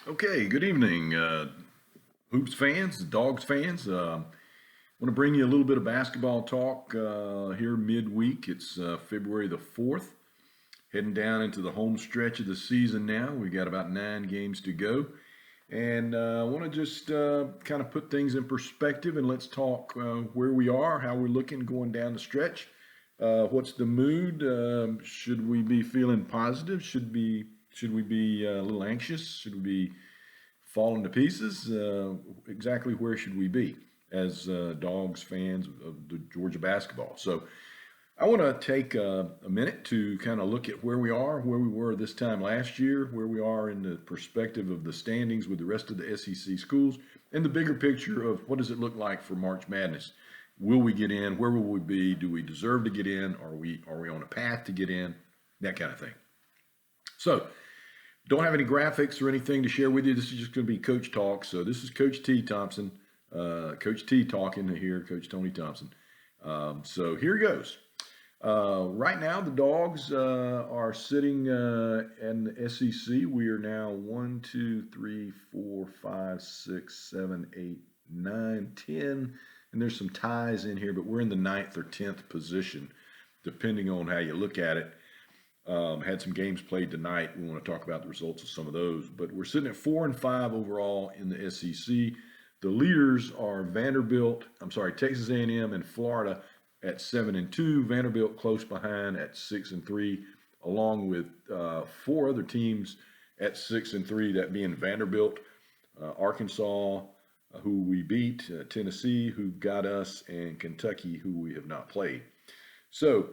Okay, good evening, Hoops fans, Dogs fans. Want to bring you a little bit of basketball talk here midweek. It's February the 4th, heading down into the home stretch of the season now. We got about 9 games to go. And I want to just kind of put things in perspective and let's talk where we are, how we're looking going down the stretch. What's the mood? Should we be feeling positive? Should we be a little anxious? Should we be falling to pieces? Exactly where should we be as Dogs fans of the Georgia basketball? So I want to take a minute to kind of look at where we are, where we were this time last year, where we are in the perspective of the standings with the rest of the SEC schools, and the bigger picture of what does it look like for March Madness. Will we get in? Where will we be? Do we deserve to get in? Are we on a path to get in? That kind of thing. So don't have any graphics or anything to share with you. This is just going to be Coach Talk. So this is Coach T. Thompson, Coach T talking here, Coach Tony Thompson. So here goes. Right now, the Dogs are sitting in the SEC. We are now 1, 2, 3, 4, 5, 6, 7, 8, 9, 10. And there's some ties in here, but we're in the 9th or 10th position, depending on how you look at it. Had some games played tonight. We want to talk about the results of some of those. But we're sitting at 4 and 5 overall in the SEC. The leaders are Texas A&M and Florida at 7 and 2. Vanderbilt close behind at 6 and 3, along with 4 other teams at 6 and 3. That being Vanderbilt, Arkansas, who we beat, Tennessee, who got us, and Kentucky, who we have not played. So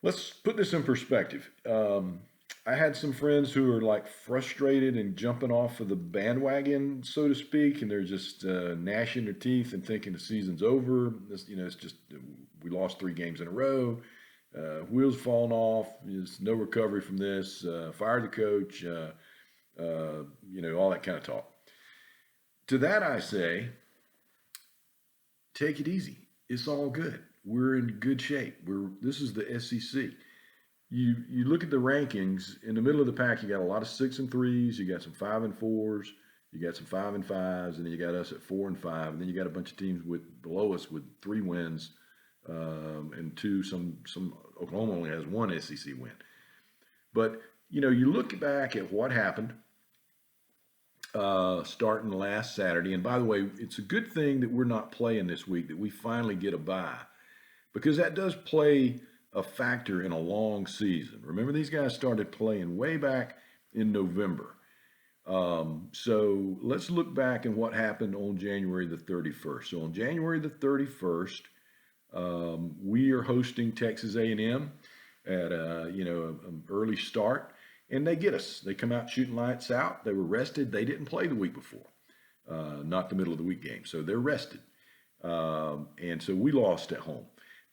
let's put this in perspective. I had some friends who are like frustrated and jumping off of the bandwagon, so to speak, and they're just gnashing their teeth and thinking the season's over. It's just we lost 3 games in a row. Wheels falling off. There's no recovery from this. Fire the coach. All that kind of talk. To that I say, take it easy. It's all good. We're in good shape. This is the SEC. You look at the rankings in the middle of the pack. You got a lot of 6 and 3s. You got some 5 and 4s. You got some 5 and 5s, and then you got us at 4 and 5. And then you got a bunch of teams below us with 3 wins and 2. Some Oklahoma only has 1 SEC win. But you look back at what happened starting last Saturday. And by the way, it's a good thing that we're not playing this week, that we finally get a bye, because that does play a factor in a long season. Remember, these guys started playing way back in November. So let's look back and what happened on January the 31st. So on January the 31st, we are hosting Texas A&M at an early start. And they get us. They come out shooting lights out. They were rested. They didn't play the week before, not the middle of the week game. So they're rested. And so we lost at home.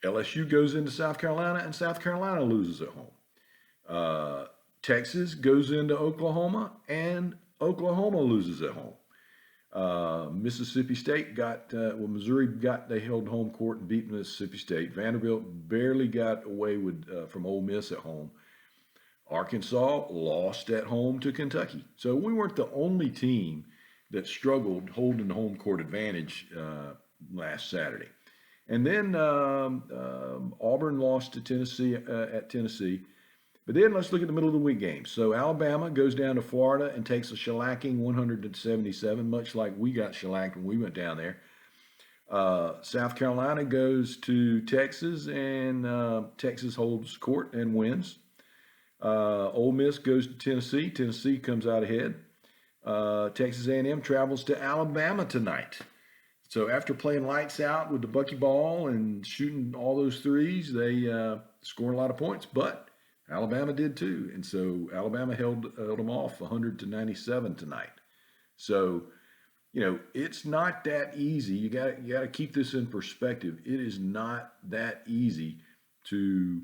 LSU goes into South Carolina, and South Carolina loses at home. Texas goes into Oklahoma, and Oklahoma loses at home. Mississippi State Missouri they held home court and beat Mississippi State. Vanderbilt barely got away from Ole Miss at home. Arkansas lost at home to Kentucky. So we weren't the only team that struggled holding the home court advantage last Saturday. And then Auburn lost to Tennessee at Tennessee. But then let's look at the middle of the week games. So Alabama goes down to Florida and takes a shellacking 177, much like we got shellacked when we went down there. South Carolina goes to Texas, and Texas holds court and wins. Ole Miss goes to Tennessee. Tennessee comes out ahead. Texas A&M travels to Alabama tonight. So after playing lights out with the buckyball and shooting all those threes, they scored a lot of points. But Alabama did too, and so Alabama held them off 100-97 tonight. So it's not that easy. You got to keep this in perspective. It is not that easy to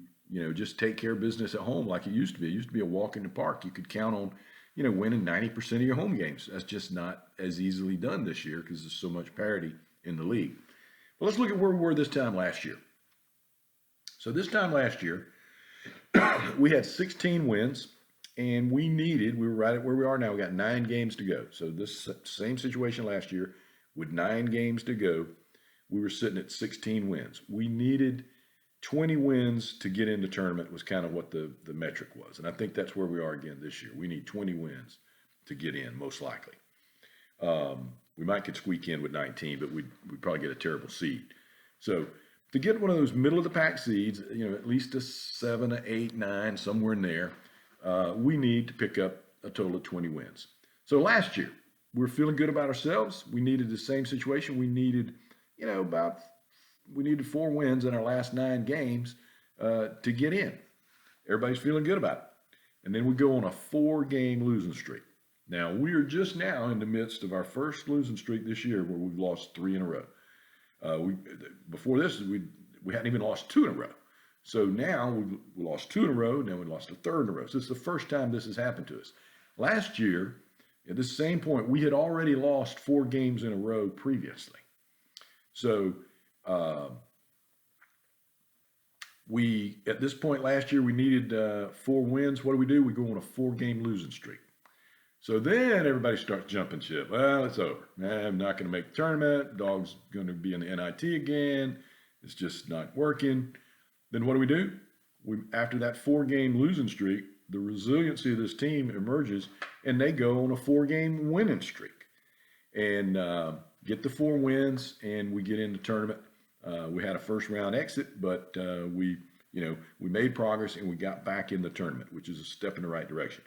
just take care of business at home like it used to be. It used to be a walk in the park. You could count on, winning 90% of your home games. That's just not as easily done this year because there's so much parity in the league. But let's look at where we were this time last year. So this time last year, we had 16 wins, and we were right at where we are now. We got 9 games to go. So this same situation last year with 9 games to go, we were sitting at 16 wins. We needed 20 wins to get into tournament was kind of what the metric was. And I think that's where we are again this year. We need 20 wins to get in, most likely. We might could squeak in with 19, but we'd probably get a terrible seed. So to get one of those middle of the pack seeds, at least a 7, a 8, 9, somewhere in there, we need to pick up a total of 20 wins. So last year, we were feeling good about ourselves. We needed the same situation. We needed, we needed 4 wins in our last 9 games to get in. Everybody's feeling good about it. And then we go on a 4-game losing streak. Now, we are just now in the midst of our first losing streak this year where we've lost 3 in a row. Before this, we hadn't even lost 2 in a row. So now we lost 2 in a row, then we lost a 3rd in a row. So this is the first time this has happened to us. Last year, at this same point, we had already lost 4 games in a row previously. So at this point last year, we needed 4 wins. What do? We go on a 4-game losing streak. So then everybody starts jumping ship. Well, it's over. I'm not going to make the tournament. Dog's going to be in the NIT again. It's just not working. Then what do? After that 4-game losing streak, the resiliency of this team emerges, and they go on a 4-game winning streak and get the 4 wins, and we get into tournament. We had a first-round exit, but we made progress, and we got back in the tournament, which is a step in the right direction.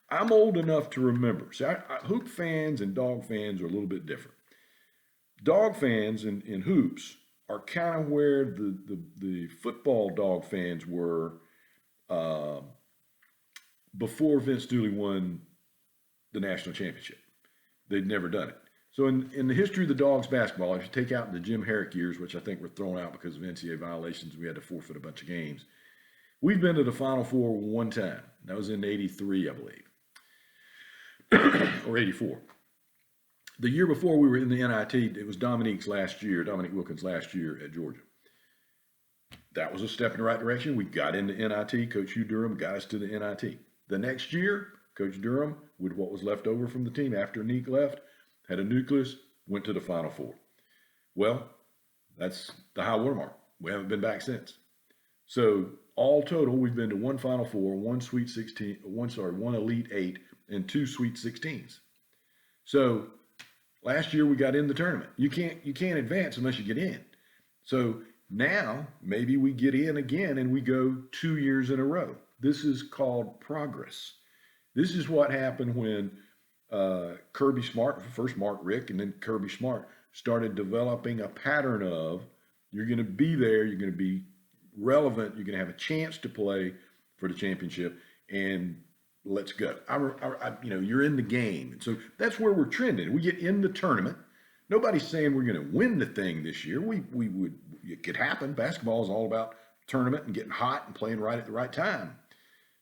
I'm old enough to remember. See, hoop fans and dog fans are a little bit different. Dog fans in hoops are kind of where the football dog fans were before Vince Dooley won the national championship. They'd never done it. So in the history of the Dogs basketball, if you take out the Jim Herrick years, which I think were thrown out because of NCAA violations, we had to forfeit a bunch of games. We've been to the Final Four 1 time. That was in '83, I believe. Or 84. The year before we were in the NIT, it was Dominique Wilkins' last year at Georgia. That was a step in the right direction. We got into NIT. Coach Hugh Durham got us to the NIT. The next year, Coach Durham, with what was left over from the team after Neek left, had a nucleus, went to the Final Four. Well, that's the high watermark. We haven't been back since. So all total, we've been to 1 Final Four, 1 1 Elite 8, and 2 Sweet 16s. So last year we got in the tournament. You can't advance unless you get in. So now maybe we get in again and we go 2 years in a row. This is called progress. This is what happened when Kirby Smart, first Mark Richt, and then Kirby Smart started developing a pattern of you're going to be there, you're going to be relevant, you're going to have a chance to play for the championship, and let's go. You're in the game. And so that's where we're trending. We get in the tournament. Nobody's saying we're going to win the thing this year. It could happen. Basketball is all about tournament and getting hot and playing right at the right time.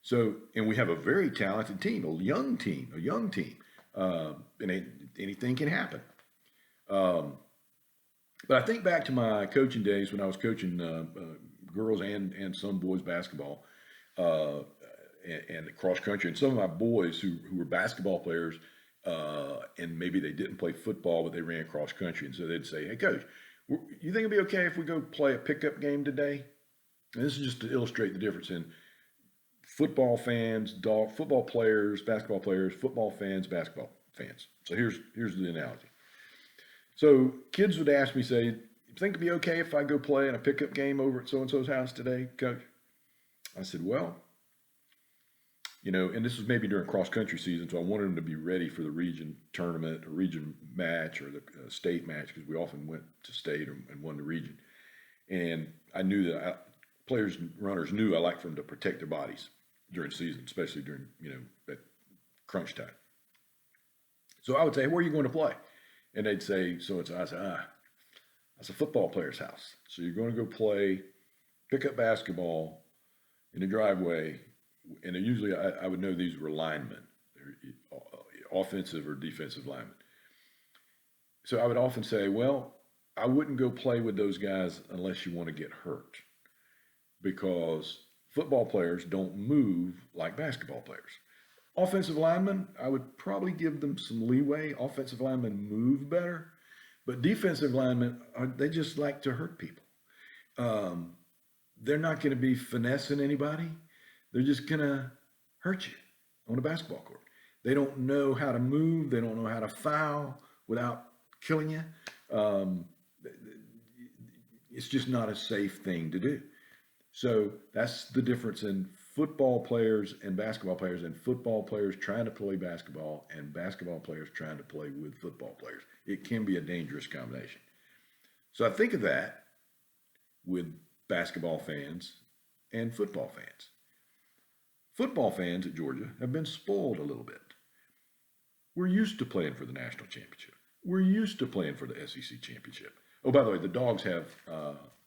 So, and we have a very talented team, a young team, and anything can happen. But I think back to my coaching days when I was coaching girls and some boys basketball and cross country, and some of my boys who were basketball players and maybe they didn't play football, but they ran cross country. And so they'd say, "Hey, coach, you think it'd be okay if we go play a pickup game today?" And this is just to illustrate the difference in football fans, football players, basketball players, football fans, basketball fans. So here's the analogy. So kids would ask me, say, "You think it'd be okay if I go play in a pickup game over at so-and-so's house today, coach?" I said, "Well, and this was maybe during cross-country season, so I wanted them to be ready for the region tournament or region match or the state match, because we often went to state and won the region. And I knew that players and runners knew I liked for them to protect their bodies during the season, especially during, that crunch time. So I would say, "Where are you going to play?" And they'd say, so-and-so. I said, that's a football player's house. So you're going to go play pickup basketball in the driveway. And usually I would know these were linemen, offensive or defensive linemen. So I would often say, "Well, I wouldn't go play with those guys unless you want to get hurt, because football players don't move like basketball players." Offensive linemen, I would probably give them some leeway. Offensive linemen move better, but defensive linemen, they just like to hurt people. Um, they're not going to be finessing anybody. They're just going to hurt you on a basketball court. They don't know how to move. They don't know how to foul without killing you. Um, it's just not a safe thing to do. So that's the difference in football players and basketball players, and football players trying to play basketball and basketball players trying to play with football players. It can be a dangerous combination. So I think of that with basketball fans and football fans. Football fans at Georgia have been spoiled a little bit. We're used to playing for the national championship. We're used to playing for the SEC championship. Oh, by the way, the Dogs have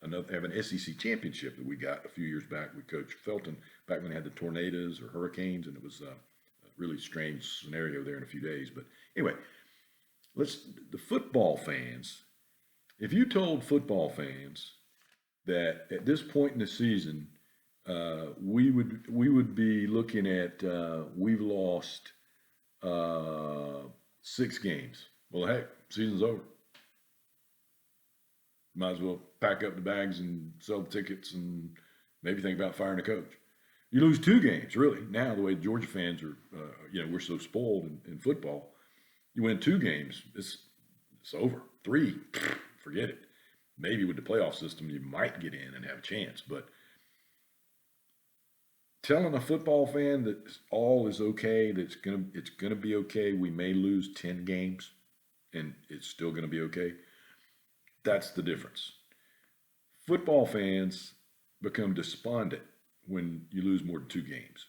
an SEC championship that we got a few years back with Coach Felton, back when they had the tornadoes or hurricanes, and it was a really strange scenario there in a few days. But anyway, the football fans. If you told football fans that at this point in the season, we would be looking at we've lost 6 games. Well, heck, season's over. Might as well pack up the bags and sell the tickets and maybe think about firing a coach. You lose 2 games, really. Now, the way Georgia fans are, we're so spoiled in football. You win 2 games, it's over. 3, forget it. Maybe with the playoff system, you might get in and have a chance. But telling a football fan that all is okay, that it's gonna be okay. We may lose 10 games, and it's still gonna be okay. That's the difference. Football fans become despondent when you lose more than 2 games.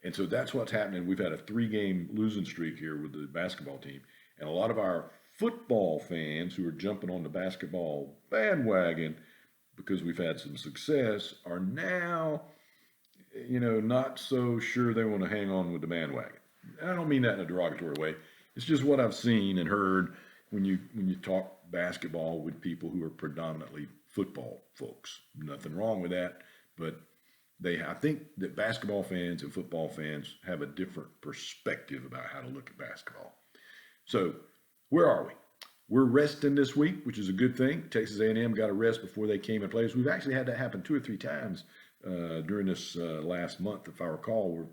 And so that's what's happening. We've had a 3-game losing streak here with the basketball team. And a lot of our football fans who are jumping on the basketball bandwagon because we've had some success are now, not so sure they want to hang on with the bandwagon. I don't mean that in a derogatory way. It's just what I've seen and heard when you talk basketball with people who are predominantly football folks. Nothing wrong with that, but I think that basketball fans and football fans have a different perspective about how to look at basketball. So where are we? We're resting this week, which is a good thing. Texas A&M got a rest before they came and played us. We've actually had that happen 2 or 3 times during this last month. If I recall,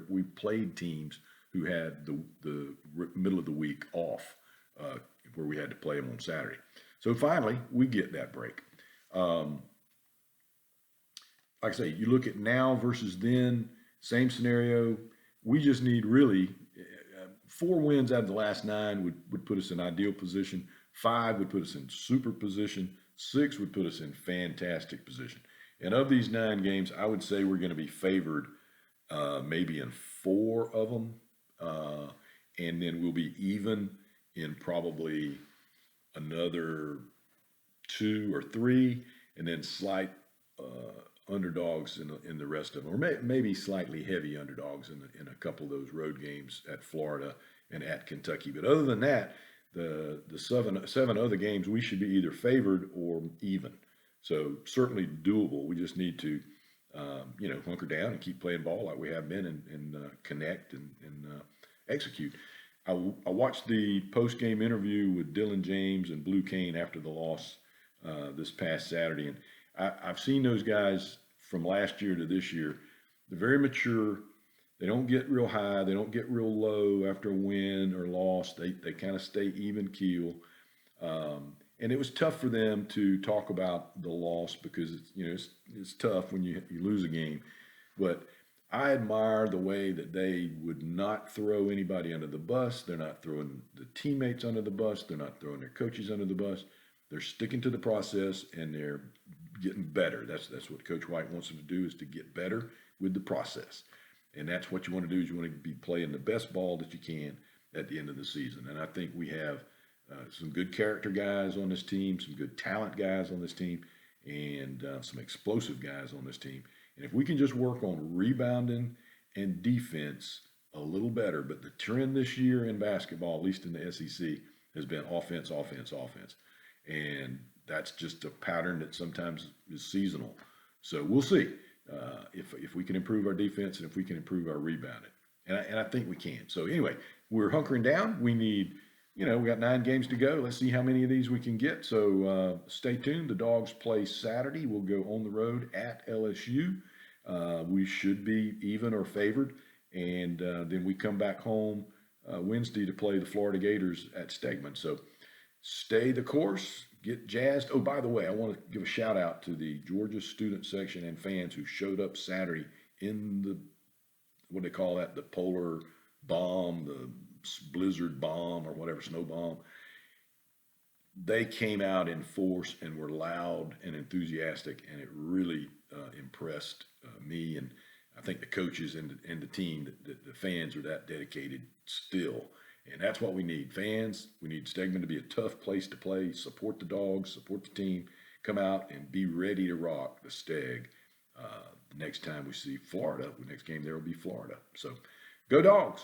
we played teams who had the middle of the week off, where we had to play them on Saturday. So finally, we get that break. Like I say, you look at now versus then, same scenario. We just need really 4 wins out of the last 9 would put us in ideal position. 5 would put us in super position. 6 would put us in fantastic position. And of these 9 games, I would say we're going to be favored maybe in 4 of them. And then we'll be even in probably another 2 or 3, and then slight underdogs in the rest of them, or maybe slightly heavy underdogs in a couple of those road games at Florida and at Kentucky. But other than that, the 7 other games we should be either favored or even. So certainly doable. We just need to hunker down and keep playing ball like we have been and connect and execute. I watched the post-game interview with Dylan James and Blue Kane after the loss this past Saturday, and I've seen those guys from last year to this year. They're very mature. They don't get real high. They don't get real low after a win or loss. They kind of stay even keel. And it was tough for them to talk about the loss because it's tough when you lose a game. But I admire the way that they would not throw anybody under the bus. They're not throwing the teammates under the bus. They're not throwing their coaches under the bus. They're sticking to the process and they're getting better. That's what Coach White wants them to do, is to get better with the process. And that's what you want to do, is you want to be playing the best ball that you can at the end of the season. And I think we have some good character guys on this team, some good talent guys on this team, and some explosive guys on this team. And if we can just work on rebounding and defense a little better, but the trend this year in basketball, at least in the SEC, has been offense, offense, offense. And that's just a pattern that sometimes is seasonal. So we'll see if we can improve our defense and if we can improve our rebounding. and I think we can. So anyway, we're hunkering down. We need, we got 9 games to go. Let's see how many of these we can get. So stay tuned. The Dogs play Saturday. We'll go on the road at LSU. We should be even or favored, and then we come back home Wednesday to play the Florida Gators at Stegman. So stay the course, get jazzed. Oh, by the way, I want to give a shout out to the Georgia student section and fans who showed up Saturday in the, what do they call that, the polar bomb, the blizzard bomb, or whatever, snow bomb. They came out in force and were loud and enthusiastic, and it really impressed me, and I think the coaches and the team, the fans are that dedicated still. And that's what we need. Fans, we need Stegman to be a tough place to play. Support the Dogs, support the team. Come out and be ready to rock the Steg. The next time we see Florida, the next game there will be Florida. So go Dogs.